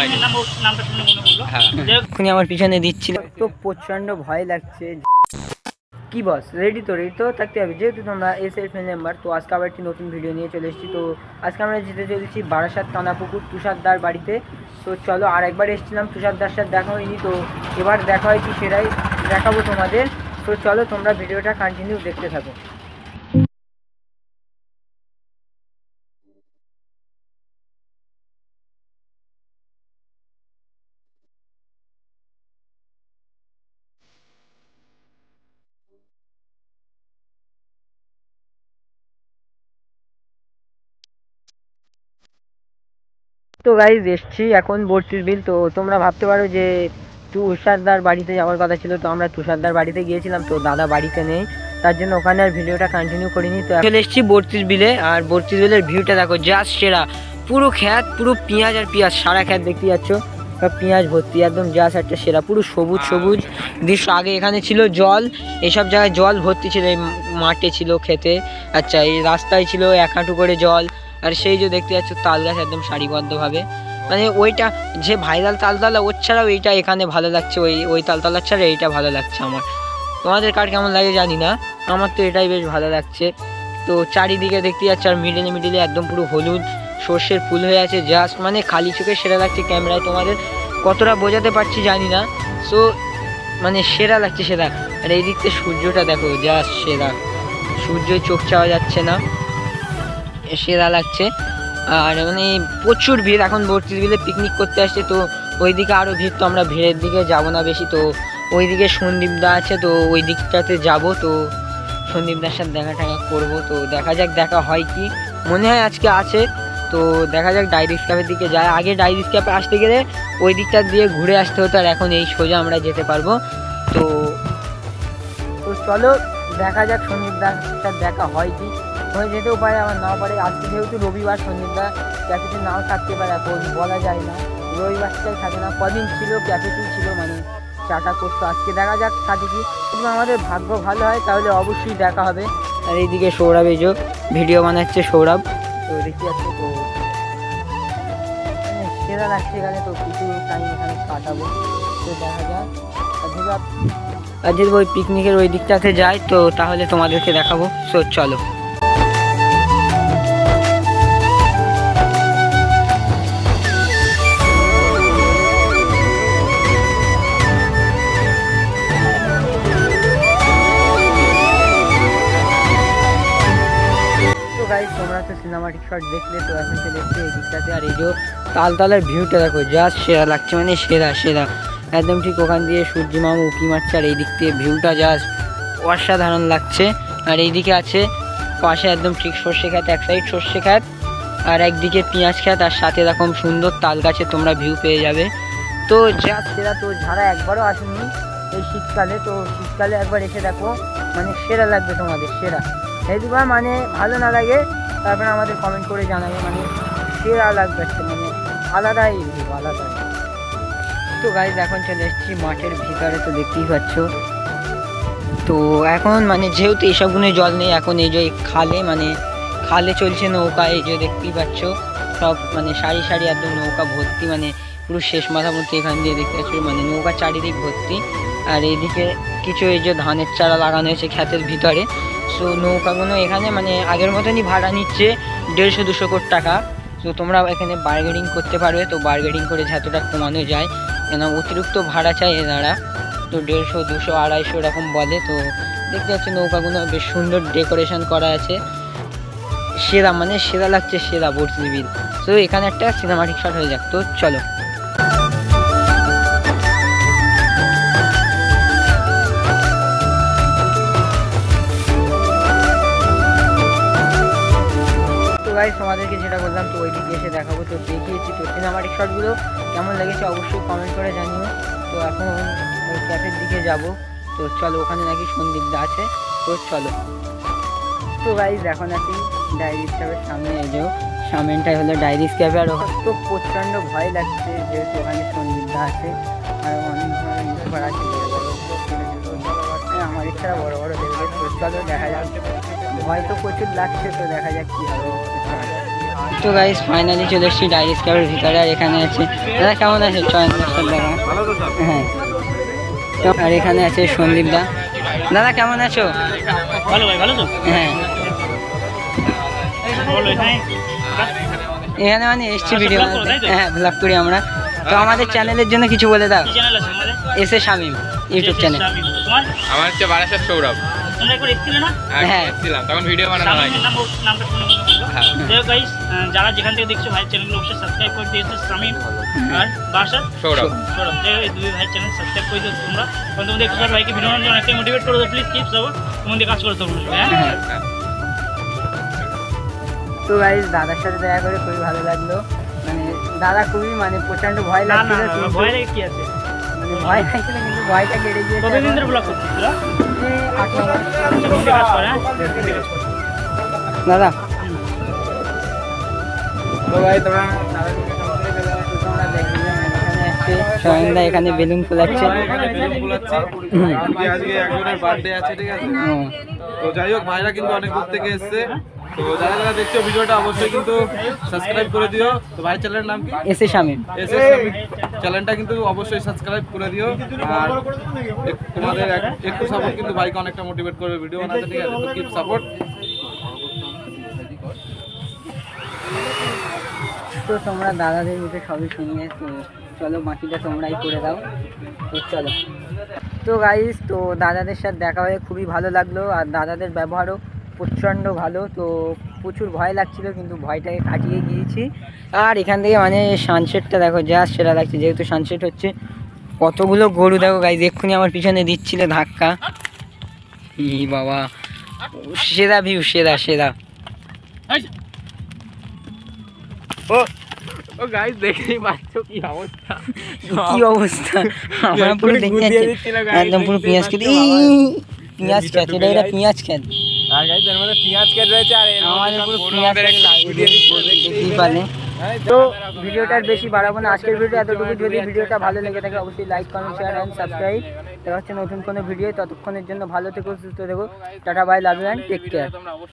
হয়নি। এখনই আমার পিছনে দিচ্ছিল তো প্রচন্ড ভয় লাগছে। কি বস রেডি তো থাকতে হবে, যেহেতু তোমরা এসএফ মেম্বার। তো আজকে আবার একটি নতুন ভিডিও নিয়ে চলে এসেছি। তো আজকে আমরা যেতে চলেছি বারাসাত কানাপুকুর তুষারদার বাড়িতে। তো চলো, আর একবার এসেছিলাম তুষারদার সাথে দেখা হয়নি, তো এবার দেখা হয়েছি, সেটাই দেখাবো তোমাদের। তো চলো তোমরা ভিডিওটা কন্টিনিউ দেখতে থাকো। তো গাইজ এসছি এখন বর্তির বিল। তো তোমরা ভাবতে পারো যে তুষারদার বাড়িতে যাওয়ার কথা ছিল, তো আমরা তুষারদার বাড়িতে গিয়েছিলাম, তো দাদা বাড়িতে নেই, তার জন্য ওখানে আর ভিডিওটা কন্টিনিউ করিনি। তো চলে এসেছি বর্তির বিলে, আর বর্তির বিলের ভিউটা দেখো জাস্ট সেরা। পুরো খ্যাত, পুরো পেঁয়াজ আর পেঁয়াজ, সারা খ্যাত দেখতে যাচ্ছ, সব পেঁয়াজ ভর্তি, একদম জাস্ট একটা সেরা, পুরো সবুজ সবুজ দৃশ্য। আগে এখানে ছিল জল, এসব জায়গায় জল ভর্তি ছিল, এই মাঠে ছিল, খেতে, আচ্ছা এই রাস্তায় ছিল এক হাঁটু করে জল। আর সেই যে দেখতে যাচ্ছ তাল গাছ একদম সারিবদ্ধভাবে, মানে ওইটা যে ভাইরাল তালতলা, ওর ছাড়াও এইটা এখানে ভালো লাগছে, ওই তালতলার ছাড়া এইটা ভালো লাগছে আমার। তোমাদের কার কেমন লাগে জানি না, আমার তো এটাই বেশ ভালো লাগছে। তো চারিদিকে দেখতে যাচ্ছে, আর মিডিলে একদম পুরো হলুদ সর্ষের ফুল হয়ে আছে, জাস্ট মানে খালি চোখে সেরা লাগছে। ক্যামেরায় তোমাদের কতটা বোঝাতে পারছি জানি না, সো মানে সেরা লাগছে সেরা। আর এই দিক থেকে সূর্যটা দেখো জাস্ট সেরা, সূর্যই চোখ চাওয়া যাচ্ছে না, সেরা লাগছে। আর মানে প্রচুর ভিড় এখন বর্তির বিলে পিকনিক করতে আসছে, তো ওইদিকে আরও ভিড়। তো আমরা ভিড়ের দিকে যাব না বেশি, তো ওইদিকে সন্দীপদা আছে, তো ওই দিকটাতে যাব। তো সন্দীপদার সাথে দেখা টাকা করবো, তো দেখা যাক দেখা হয় কি, মনে হয় আজকে আছে। তো দেখা যাক ডাইরিস ক্যাফের দিকে যায়। আগে ডাইরিস ক্যাফে আসতে গেলে ওই দিকটা দিয়ে ঘুরে আসতে হতো, আর এখন এই সোজা আমরা যেতে পারবো। তো চলো দেখা যাক সন্দীপদার সাথে দেখা হয় কি, হয়ে যেতেও পারে আবার নাও পারে। আজকে যেহেতু রবিবার, সন্দীপদা ক্যাফেতে নাও থাকতে পারে, এখন বলা যায় না, রবিবারটাই থাকে না। কদিন ছিল ক্যাফেতেই ছিল, মানে চাটা করতো। আজকে দেখা যাক থাকে কি, যদি আমাদের ভাগ্য ভালো হয় তাহলে অবশ্যই দেখা হবে। আর এইদিকে সৌরভ, এই যে ভিডিও বানাচ্ছে সৌরভ, তো দেখতে যাচ্ছে। তো সেরা লাগছে এখানে, তো কিছু টাইম এখানে কাটাবো। তো দেখা যাক, আর যদি ওই পিকনিকের ওই দিকটাতে যাই তো তাহলে তোমাদেরকে দেখাবো। সো চলো। তোমরা তো সিনেমাটিক শট দেখলে, তো এখন চলে এসছে এই দিকটাতে। আর এই যে তালতলার ভিউটা দেখো জাস্ট সেরা লাগছে, মানে সেরা সেরা একদম। ঠিক ওখান দিয়ে সূর্য মামা উঁকি মারছে, আর এই দিক দিয়ে ভিউটা জাস্ট অসাধারণ লাগছে। আর এইদিকে আছে পাশে একদম ঠিক সর্ষে খাত, এক সাইড সর্ষে খাত আর একদিকে পেঁয়াজ খাত, আর সাথে এরকম সুন্দর তাল গাছে তোমরা ভিউ পেয়ে যাবে। তো জাস্ট সেরা। তো যারা একবারও আসেনি এই শীতকালে, তো শীতকালে একবার এসে দেখো, মানে সেরা লাগবে তোমাদের, সেরা। যদি বা মানে ভালো না লাগে তারপরে আমাদের কমেন্ট করে জানাবে, মানে সেরা লাগবে, মানে আলাদাই আলাদাই। তো গাইজ এখন চলে এসেছি মাঠের ভিতরে, তো দেখতেই পাচ্ছ। তো এখন মানে যেহেতু এইসবগুলো জল নেই, এখন এই যে খালে, মানে খালে চলছে নৌকা, এই যে দেখতেই পাচ্ছ সব, মানে সারি সারি একদম নৌকা ভর্তি, মানে পুরো শেষ মাথা মধ্যে এখান দিয়ে দেখতে পাচ্ছ, মানে নৌকা চারিদিক ভর্তি। আর এইদিকে কিছু এই যে ধানের চারা লাগানো হয়েছে ক্ষেতের ভিতরে। সো নৌকাগুলো এখানে মানে আগের মতনই ভাড়া নিচ্ছে 150-200 কোটি টাকা। তো তোমরা এখানে বার্গেনিং করতে পারবে, তো বার্গেনিং করে যতটা কমানো যায়, কেন অতিরিক্ত ভাড়া চাই এনারা, তো 150, 200, 250 এরকম বলে। তো দেখতে পাচ্ছি নৌকাগুলো বেশ সুন্দর ডেকোরেশন করা আছে, সেরা মানে সেরা লাগছে, সেরা বর্তির বিল। তো এখানে একটা সিনেমাটিক শট হয়ে যাক। তো চলো। তোমাদেরকে যেটা বললাম, তো ওই দিকে এসে দেখাবো, তো দেখিয়েছি। তো সিনেমাটিক শটগুলো কেমন লেগেছে অবশ্যই কমেন্ট করে জানিও। তো এখন ওই ক্যাফের দিকে যাব, তো চলো, ওখানে নাকি সন্দীপদা আছে, তো চলো। তো গাইজ এখন আছি ডাইরিস ক্যাফের সামনে, এই যে সামনেটাই হলো ডাইরিস ক্যাফে। আর ওখানে তো প্রচণ্ড ভয় লাগছে, যেহেতু ওখানে সন্দীপদা আছে আর অনেক ধরনের ইউটিউবার আছে, আমার ইচ্ছা বড় বড় দেখবে। তো চলো দেখা যাচ্ছে, ভয় তো প্রচুর লাগছে, তো দেখা যাক কী হবে। তো গাইস ফাইনালি চলে এসেছি ডাইরি স্ক্যাবের ভিতরে। আর এখানে আছে দাদা, কেমন আছে চয়ন দাদা? হ্যাঁ, আর এখানে আছে সন্দীপ দা। দাদা কেমন আছো? ভালো ভাই, ভালো তো? হ্যাঁ, এখানে মানে এসছি ভিডিও, হ্যাঁ ব্লগ করি আমরা। তো আমাদের চ্যানেলের জন্য কিছু বলে দাও। S A Shamim YouTube channel. আমার হচ্ছে বারাসাত সৌরভ। তোমরা একবার এসেছিলে না? হ্যাঁ, এসেছিলাম তখন ভিডিও বানানো হয়। নামটা শুনে গাইস, যারা যেখান থেকে দেখছো ভাই চ্যানেলগুলো অবশ্যই সাবস্ক্রাইব করে দিয়েছে। শামিম আর বারাসাত সৌরভ সৌরভ, এই দুই ভাই চ্যানেল সাবস্ক্রাইব করে দিও তোমরা। কারণ তোমাদের একটু ভাইকে ভিডিও বানানোর জন্য একটা মোটিভেট করে দাও প্লিজ। কিপ সাপোর্ট, তোমাদের কাজ করতে হবে। হ্যাঁ, তো গাইস দাদার সাথে দেখা করে খুবই ভালো লাগলো। মানে দাদা খুবই মানে প্রচন্ড ভয় না না লাগছিল, কিন্তু ভয় লাগে কি আছে? মানে ভয় লাগছিল কিন্তু ভয়টা কেটে গিয়েছে। কতদিন ধরে ব্লগ করছিস তোরা? 8 নম্বর কাজ করে, হ্যাঁ কাজ করে। দাদা। তো ভাই তোমরা সয়নদা এখানে বেলুন ফোলাচ্ছে। আজকে একজনের বার্থডে আছে, ঠিক আছে? তো যাই হোক, ভাইরা কিন্তু অনেক দূর থেকে এসছে। তো যারা যারা দেখছো ভিডিওটা অবশ্যই কিন্তু সাবস্ক্রাইব করে দিও। তো ভাই চ্যানেলের নাম কি? S A Shamim. S S Shamim চ্যানেলটা কিন্তু অবশ্যই সাবস্ক্রাইব করে দিও। আর তোমাদের একটু সাপোর্ট কিন্তু ভাইকে অনেকটা মোটিভেট করবে ভিডিও বানাতে, ঠিক আছে? তো কিপ সাপোর্ট। তো তোমরা দাদাদের মুখে সবই শুনিয়ে, তো চলো বাকিটা তোমরাই করে দাও। তো চলো। তো গাইস, তো দাদাদের সাথে দেখা হয়ে খুবই ভালো লাগলো। আর দাদাদের ব্যবহারও প্রচণ্ড ভালো। তো প্রচুর ভয় লাগছিল, কিন্তু ভয়টাকে কাটিয়ে গিয়েছি। আর এখান থেকে মানে সানসেটটা দেখো, যা সেরা লাগছে, যেহেতু সানসেট হচ্ছে। কতগুলো গরু দেখো গাইস, এক্ষুনি আমার পিছনে দিচ্ছিল ধাক্কা। ই বাবা, সেরা ভিউ, সেরা সেরা। ও গাইস, দেখেই পাচ্ছ কি অবস্থা, কি অবস্থা। আমরা পুরো দেখে একদম পুরো পেঁয়াজ খেতে, পেঁয়াজ খেতে, এটা পেঁয়াজ খেত। আর গাইস এর মধ্যে পেঁয়াজ কেট রয়েছে। আর আমাদের পুরো পেঁয়াজ দেখতেই পারলে। তো ভিডিওটা আর বেশি বাড়াবো না, আজকের ভিডিও এতটুকু। যদি ভিডিওটা ভালো লেগে থাকে অবশ্যই like, comment, share and subscribe. দেখা হচ্ছে নতুন কোনো ভিডিও। ততক্ষণের জন্য ভালো থেকো, সুস্থ থেকো। Tata, bye, love you and take care.